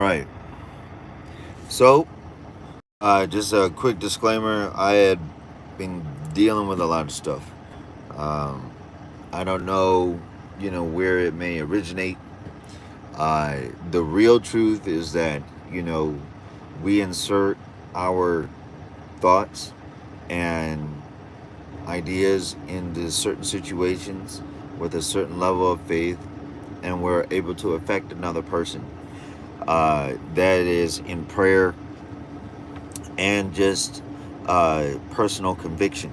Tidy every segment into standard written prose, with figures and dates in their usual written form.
Right. So, just a quick disclaimer. I had been dealing with a lot of stuff. Um, I don't know, where it may originate. The real truth is that, we insert our thoughts and ideas into certain situations with a certain level of faith, and we're able to affect another person. That is in prayer and just personal conviction.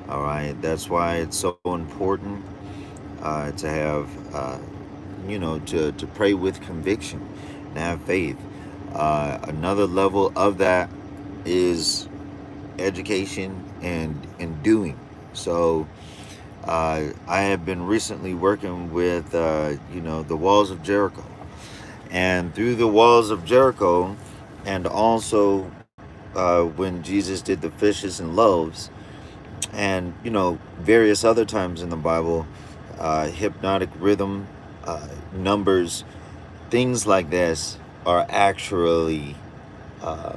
All right, that's why it's so important to have, to pray with conviction and have faith. Another level of that is education and doing. So I have been recently working with, the walls of Jericho, and through the walls of Jericho, and also when Jesus did the fishes and loaves, and various other times in the Bible, hypnotic rhythm, numbers, things like this are actually uh,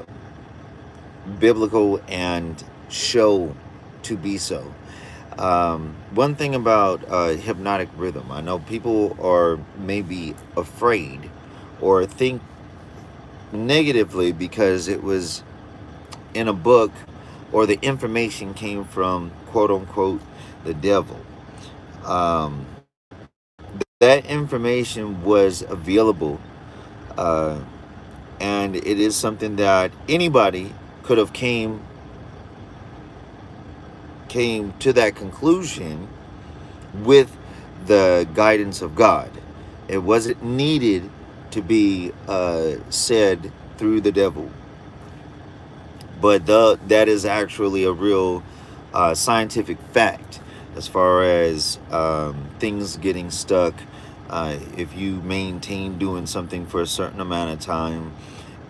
biblical and show to be so. One thing about hypnotic rhythm, I know people are maybe afraid or think negatively because it was in a book, or the information came from quote unquote the devil. That information was available, uh, and it is something that anybody could have came to that conclusion with the guidance of God. It wasn't needed to be said through the devil, but that is actually a real scientific fact as far as things getting stuck. If you maintain doing something for a certain amount of time,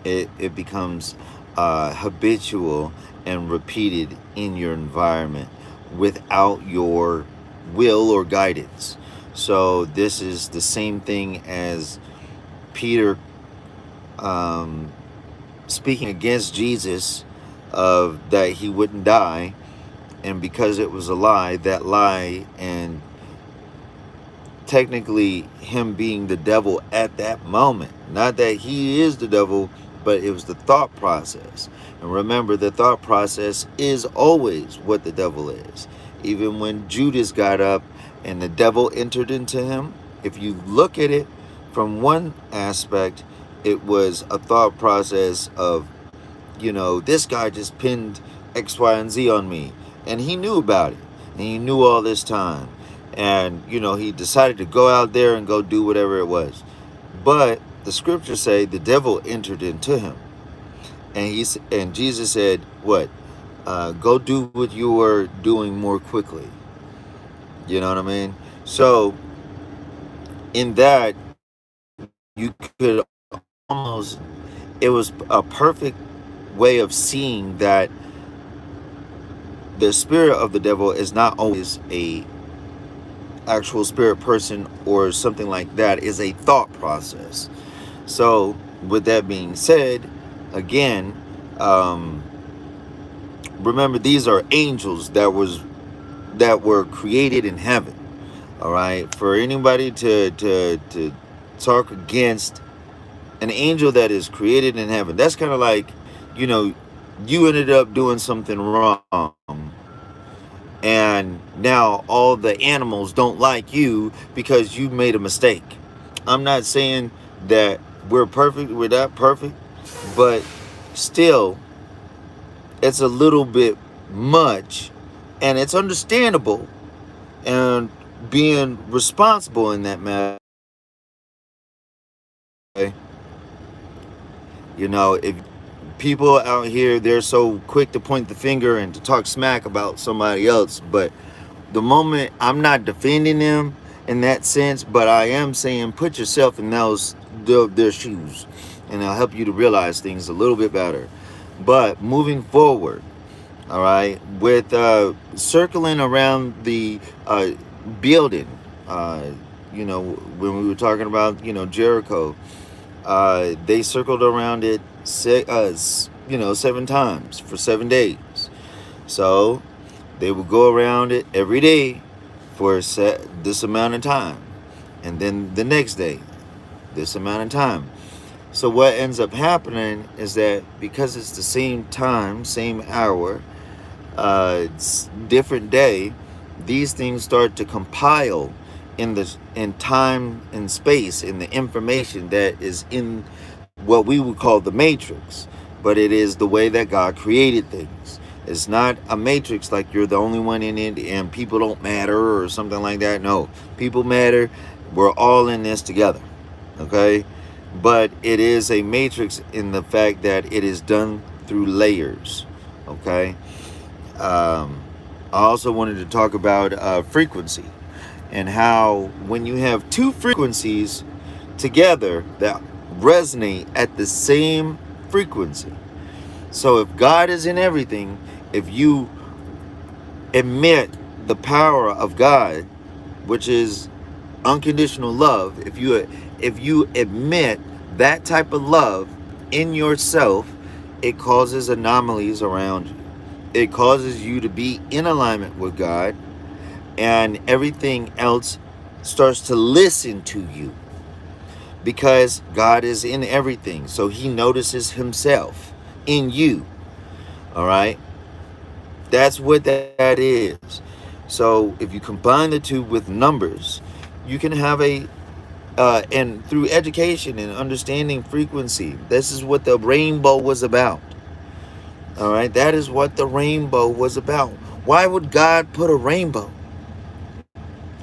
it becomes habitual and repeated in your environment without your will or guidance. So this is the same thing as Peter um, speaking against Jesus of that he wouldn't die, and because it was a lie, that lie, and technically him being the devil at that moment, not that he is the devil, but it was the thought process. And remember, the thought process is always what the devil is. Even when Judas got up and the devil entered into him, if you look at it from one aspect, it was a thought process of, this guy just pinned X, Y, and Z on me. And he knew about it. And he knew all this time. And, he decided to go out there and go do whatever it was. But the scriptures say the devil entered into him. And Jesus said, what? Go do what you were doing more quickly. You know what I mean? So, in that, you could almost, it was a perfect way of seeing that the spirit of the devil is not always a actual spirit person or something like that, is a thought process. So with that being said, again, um, remember, these are angels that were created in heaven. All right, for anybody to talk against an angel that is created in heaven, that's kind of like, you know you ended up doing something wrong, and now all the animals don't like you because you made a mistake. I'm not saying that we're not perfect, but still, it's a little bit much, and it's understandable, and being responsible in that matter. Okay? If people out here, they're so quick to point the finger and to talk smack about somebody else, but the moment, I'm not defending them in that sense, but I am saying put yourself in their shoes, and it'll help you to realize things a little bit better. But moving forward, all right, with circling around the building, when we were talking about Jericho, They circled around it 7 times for 7 days. So they would go around it every day for this amount of time, and then the next day this amount of time. So what ends up happening is that because it's the same time, same hour, different day, these things start to compile in time and space in the information that is in what we would call the matrix. But it is the way that God created things. It's not a matrix like you're the only one in it and people don't matter or something like that. No, people matter. We're all in this together. Okay? But it is a matrix in the fact that it is done through layers. Okay? I also wanted to talk about frequency and how when you have two frequencies together that resonate at the same frequency. So if God is in everything, if you emit the power of God, which is unconditional love, if you admit that type of love in yourself, it causes anomalies around you. It causes you to be in alignment with God, and everything else starts to listen to you because God is in everything. So he notices himself in you. All right. That's what that is. So if you combine the two with numbers, you can have and through education and understanding frequency, this is what the rainbow was about. All right. That is what the rainbow was about. Why would God put a rainbow?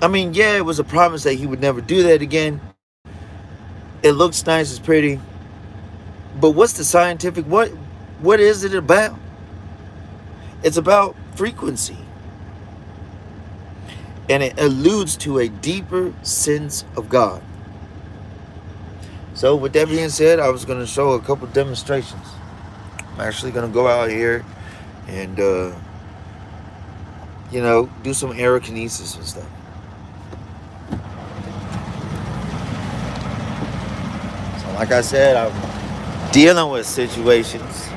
I mean, yeah, it was a promise that he would never do that again. It looks nice, it's pretty. But what's the scientific, what is it about? It's about frequency. And it alludes to a deeper sense of God. So with that being said, I was going to show a couple demonstrations. I'm actually going to go out here and, do some aerokinesis and stuff. So like I said, I'm dealing with situations.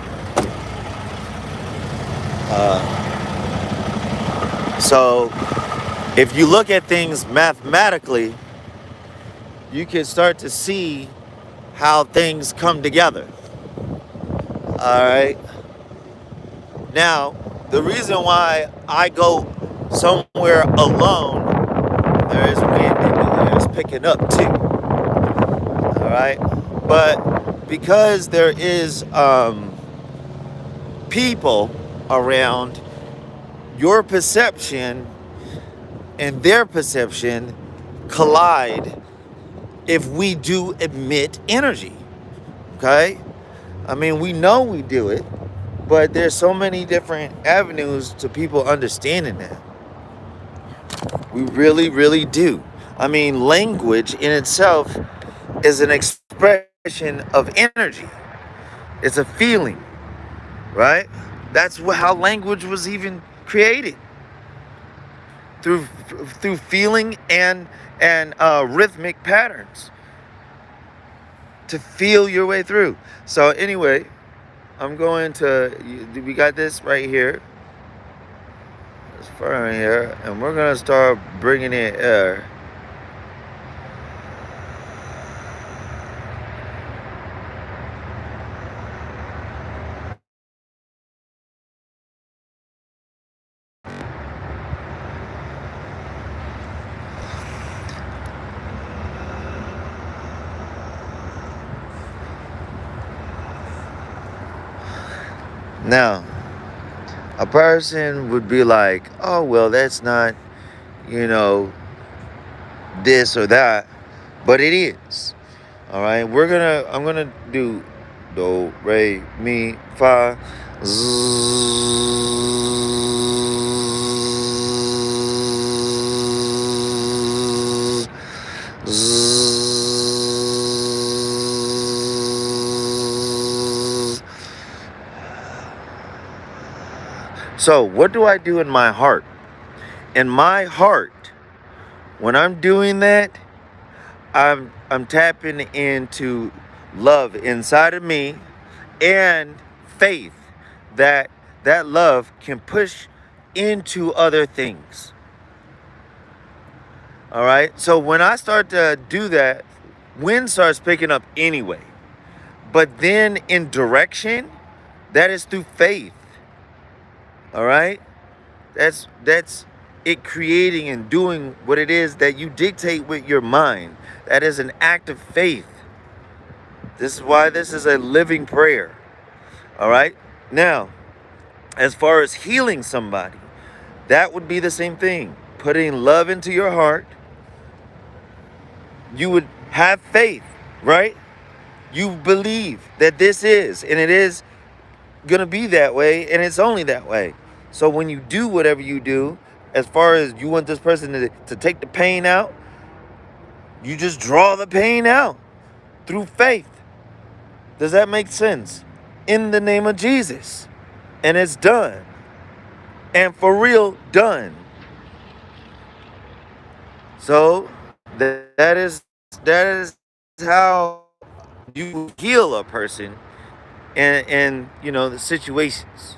So if you look at things mathematically, you can start to see how things come together. All right. Now, the reason why I go somewhere alone, there is wind in the air, it's picking up too. All right. But because there is people around, your perception and their perception collide if we do emit energy. Okay? I mean, we know we do it, but there's so many different avenues to people understanding that. We really, really do. I mean, language in itself is an expression of energy. It's a feeling, right? That's how language was even created. Through feeling and rhythmic patterns to feel your way through. So anyway, we got this right here, this fur here, and we're gonna start bringing in air. Now, a person would be like, oh, well, that's not, this or that, but it is. All right, I'm gonna do do, re, mi, fa, zzz, zzz. So what do I do in my heart? In my heart, when I'm doing that, I'm tapping into love inside of me and faith that that love can push into other things. All right. So when I start to do that, wind starts picking up anyway. But then in direction, that is through faith. All right. That's it, creating and doing what it is that you dictate with your mind. That is an act of faith. This is why this is a living prayer. All right. Now, as far as healing somebody, that would be the same thing. Putting love into your heart. You would have faith, right? You believe that this is, and it is going to be that way, and it's only that way. So when you do whatever you do, as far as you want this person to take the pain out, you just draw the pain out through faith. Does that make sense? In the name of Jesus. And it's done. And for real, done. So that is how you heal a person and the situations.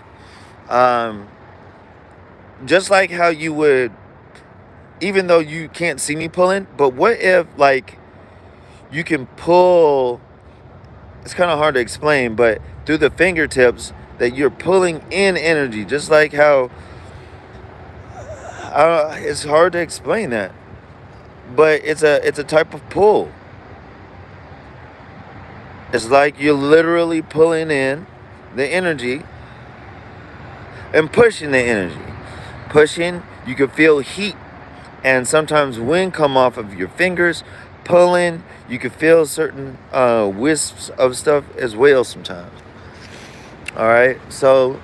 Just like how you would, even though you can't see me pulling, but what if like you can pull, it's kind of hard to explain, but through the fingertips that you're pulling in energy, just like how it's hard to explain that, but it's a type of pull. It's like you're literally pulling in the energy and pushing the energy. Pushing, you can feel heat and sometimes wind come off of your fingers. Pulling, you can feel certain wisps of stuff as well sometimes. All right, so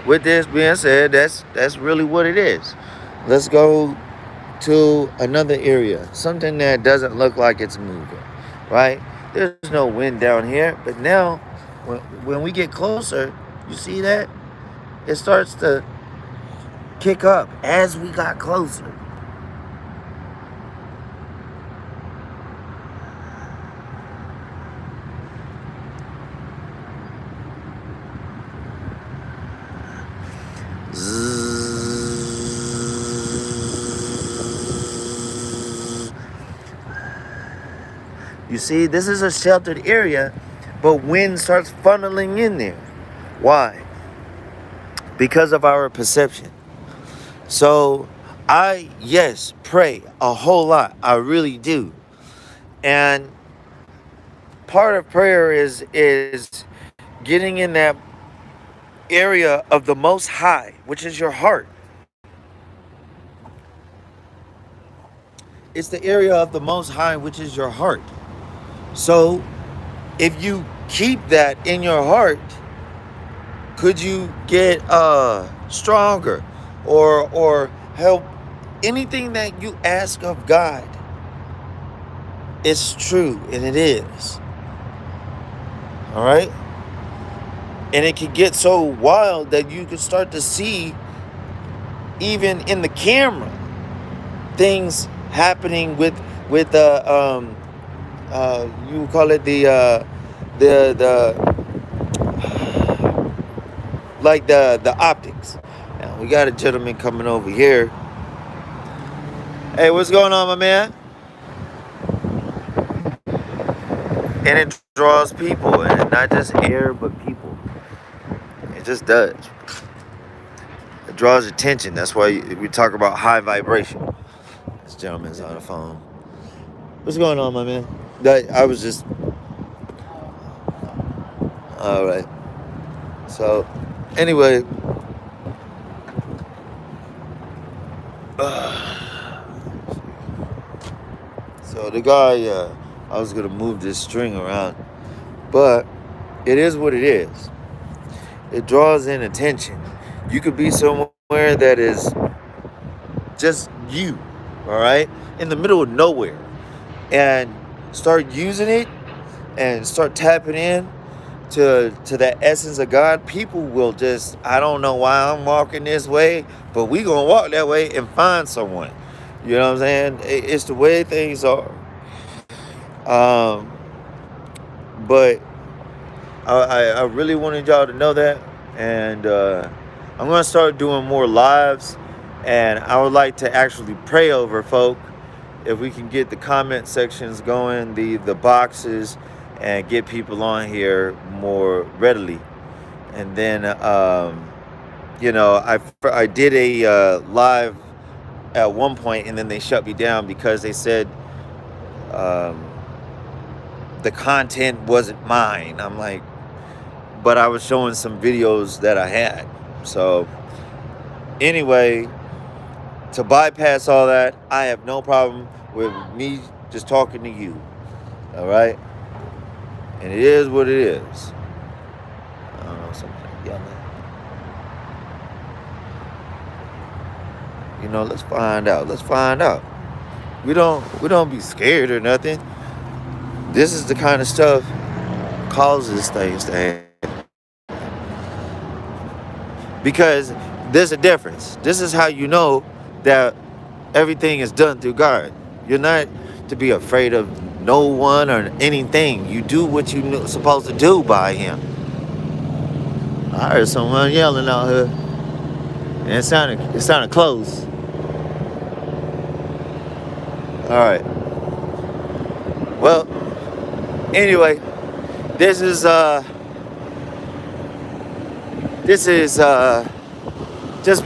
with this being said, that's really what it is. Let's go to another area, something that doesn't look like it's moving, right? There's no wind down here, but now when we get closer, you see that? It starts to kick up as we got closer. You see, this is a sheltered area, but wind starts funneling in there. Why? Because of our perception. So yes, pray a whole lot. I really do. And part of prayer is getting in that area of the Most High, which is your heart. It's the area of the Most High, which is your heart. So if you keep that in your heart, could you get stronger or help? Anything that you ask of God, it's true, and it is. All right? And it can get so wild that you can start to see, even in the camera, things happening with you call it the like the optics. Now we got a gentleman coming over here. Hey, what's going on, my man? And it draws people, and not just air, but people. It just does. It draws attention. That's why we talk about high vibration. This gentleman's on the phone. What's going on, my man? I was just... All right. So, anyway... So the guy, I was going to move this string around, but it is what it is. It draws in attention. You could be somewhere that is just you, all right, in the middle of nowhere, and start using it and start tapping in to that essence of God. People will just, I don't know why I'm walking this way, but we going to walk that way and find someone. You know what I'm saying? It's the way things are. Um, but I really wanted y'all to know that, and I'm gonna start doing more lives, and I would like to actually pray over folk. If we can get the comment sections going, the boxes, and get people on here more readily, and then I did a live at one point, and then they shut me down because they said um, the content wasn't mine. I'm like, but I was showing some videos that I had. So anyway, to bypass all that, I have no problem with me just talking to you. All right, and it is what it is. I don't know, something yelling. Let's find out. Let's find out. We don't be scared or nothing. This is the kind of stuff causes things to happen. Because there's a difference. This is how you know that everything is done through God. You're not to be afraid of no one or anything. You do what you're supposed to do by Him. I heard someone yelling out here, and it sounded close. All right. Well, anyway, this is just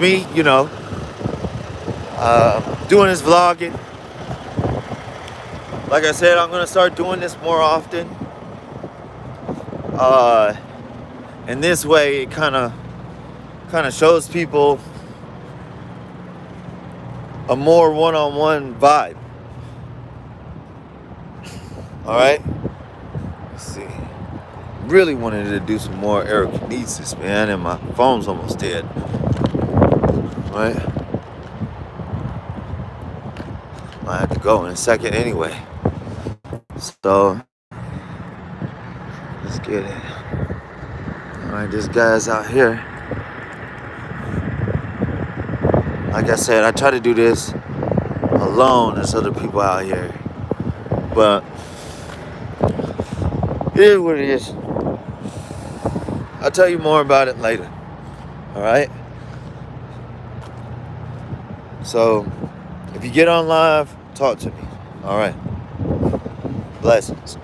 me, doing this vlogging. Like I said, I'm gonna start doing this more often. And this way, it kind of shows people a more one-on-one vibe. All right. Let's see. Really wanted to do some more aerokinesis, man, and my phone's almost dead. All right. I have to go in a second anyway. So let's get it. Alright, this guy's out here. Like I said, I try to do this alone. There's other people out here. But it is what it is. I'll tell you more about it later. Alright? So if you get on live, talk to me. Alright. Blessings.